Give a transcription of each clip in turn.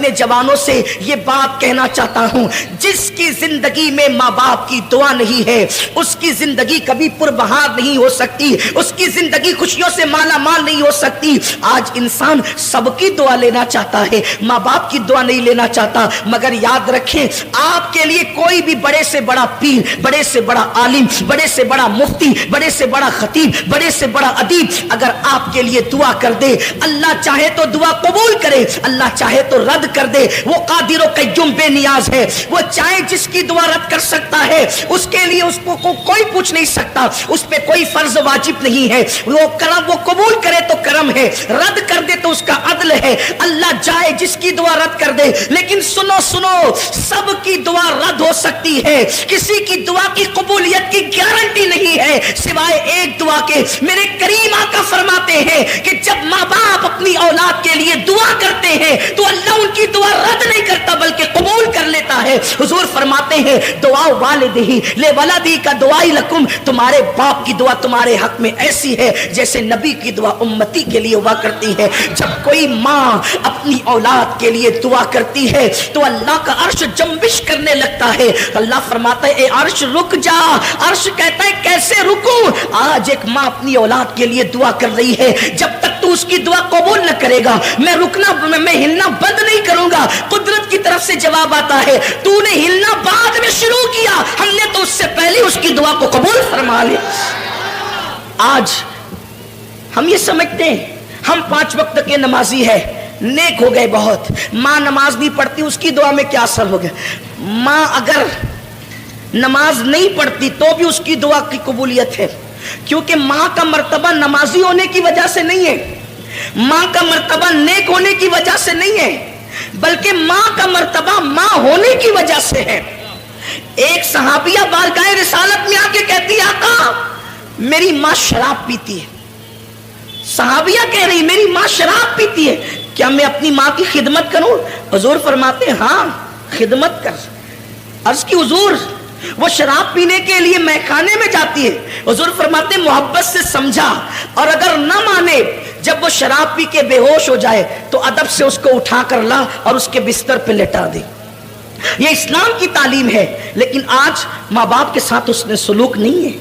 اپنے جوانوں سے یہ بات کہنا چاہتا ہوں، جس کی زندگی میں ماں باپ کی دعا نہیں ہے اس کی زندگی کبھی پربہار نہیں ہو سکتی، اس کی زندگی خوشیوں سے مالا مال نہیں ہو سکتی۔ آج انسان سب کی دعا لینا چاہتا ہے، ماں باپ کی دعا نہیں لینا چاہتا، مگر یاد رکھیں آپ کے لیے کوئی بھی بڑے سے بڑا پیر، بڑے سے بڑا عالم، بڑے سے بڑا مفتی، بڑے سے بڑا خطیب، بڑے سے بڑا ادیب اگر آپ کے لیے دعا کر دے، اللہ چاہے تو دعا قبول کرے، اللہ چاہے تو رد کر دے۔ وہ قادر و قیوم بے نیاز ہے، وہ چاہے جس کی دعا رد کر سکتا ہے، اس کے لیے اس کو کوئی پوچھ نہیں سکتا، اس پہ کوئی فرض واجب نہیں ہے۔ وہ کرم، وہ قبول کرے تو کرم ہے، رد کر دے تو اس کا عدل ہے۔ اللہ چاہے جس کی دعا رد کر دے، لیکن سنو سب کی دعا رد ہو سکتی ہے، کسی کی دعا کی قبولیت کی گارنٹی نہیں ہے سوائے ایک دعا کے۔ میرے کریم آقا فرماتے ہیں کہ جب ماں باپ اپنی اولاد کے لیے دعا کرتے ہیں تو اللہ ان کی دعا رد نہیں کرتا بلکہ قبول کر لیتا ہے۔ حضور فرماتے ہیں دعا والدہ لولدہ کا دعائی لکم، تمہارے باپ کی دعا تمہارے حق میں ایسی ہے جیسے نبی کی دعا امتی کے لیے ہوا کرتی ہے۔ جب کوئی ماں اپنی اولاد کے لیے دعا کرتی ہے تو اللہ کا عرش جنبش کرنے لگتا ہے۔ اللہ فرماتا ہے اے عرش رک جا، عرش کہتا ہے کیسے رکوں؟ آج ایک ماں اپنی اولاد کے لیے دعا کر رہی ہے، جب تک تو اس کی دعا قبول نہ کرے گا میں ہلنا بند نہیں کروں گا۔ قدرت کی طرف سے جواب آتا ہے تو نے ہلنا بعد میں شروع کیا، ہم نے تو اس سے پہلے اس کی دعا کو قبول فرما لیا۔ آج ہم یہ سمجھتے ہیں ہم 5 وقت کے نمازی ہے، نیک ہو گئے بہت، ماں نماز نہیں پڑھتی اس کی دعا میں کیا اثر ہو گیا؟ ماں اگر نماز نہیں پڑھتی تو بھی اس کی دعا کی قبولیت ہے، کیونکہ ماں کا مرتبہ نمازی ہونے کی وجہ سے نہیں ہے، ماں کا مرتبہ نیک ہونے کی وجہ سے نہیں ہے، بلکہ ماں کا مرتبہ ماں ہونے کی وجہ سے ہے۔ ایک صحابیہ بارگاہ رسالت میں آ کے کہتی آقا میری ماں شراب پیتی ہے۔ صحابیہ کہہ رہی میری ماں شراب پیتی ہے، کیا میں اپنی ماں کی خدمت کروں؟ حضور فرماتے ہیں ہاں خدمت کر۔ عرض کی حضور وہ شراب پینے کے لیے میخانے میں جاتی ہے، حضور فرماتے ہیں محبت سے سمجھا، اور اگر نہ مانے جب وہ شراب پی کے بے ہوش ہو جائے تو ادب سے اس کو اٹھا کر لا اور اس کے بستر پہ لٹا دے۔ یہ اسلام کی تعلیم ہے، لیکن آج ماں باپ کے ساتھ اس نے سلوک نہیں ہے۔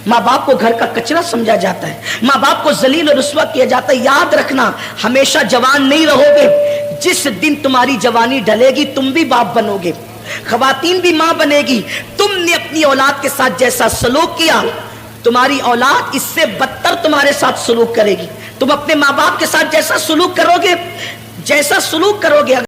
ماں باپ کو گھر کا کچرا سمجھا جاتا ہے، ماں باپ کو ذلیل و رسوا کیا جاتا ہے۔ یاد رکھنا ہمیشہ جوان نہیں رہو گے، جس دن تمہاری جوانی ڈھلے گی تم بھی باپ بنو گے، خواتین بھی ماں بنے گی۔ تم نے اپنی اولاد کے ساتھ جیسا سلوک کیا تمہاری اولاد اس سے بدتر تمہارے ساتھ سلوک کرے گی۔ تم اپنے ماں باپ کے ساتھ جیسا سلوک کرو گے